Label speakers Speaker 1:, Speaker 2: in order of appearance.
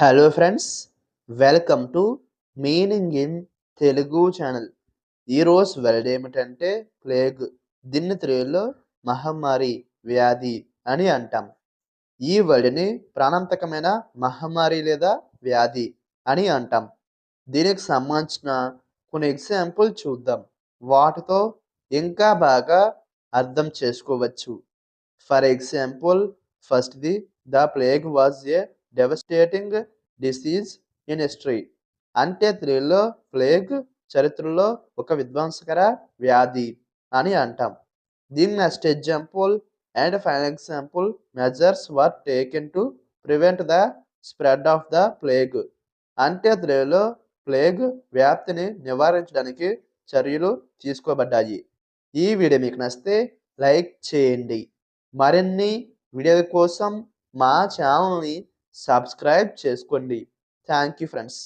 Speaker 1: Hello friends, welcome to meaning in Telugu channel. ఈరోజు word ఏమిటంటే plague. దీన్ని తెలుగులో మహమ్మారి, వ్యాధి అని అంటాం. ఈ వర్డ్ని ప్రాణాంతకమైన మహమ్మారి లేదా వ్యాధి అని అంటాం. దీనికి సంబంధించిన కొన్ని ఎగ్జాంపుల్ చూద్దాం. వాటితో ఇంకా బాగా అర్థం చేసుకోవచ్చు. ఫర్ ఎగ్జాంపుల్, ఫస్ట్‌ది the plague was a devastating disease in history. అంటే తెలుగులో ప్లేగ్ చరిత్రలో ఒక విధ్వంసకర వ్యాధి అని అంటాం. దీని next example and final example, measures were taken to prevent the spread of the plague. అంటే తెలుగులో ప్లేగ్ వ్యాప్తిని నివారించడానికి చర్యలు తీసుకోబడ్డాయి. ఈ వీడియో మీకు నచ్చితే లైక్ చేయండి. మరిన్ని వీడియోల కోసం మా ఛానల్ని సబ్స్క్రైబ్ చేసుకోండి. Thank you friends.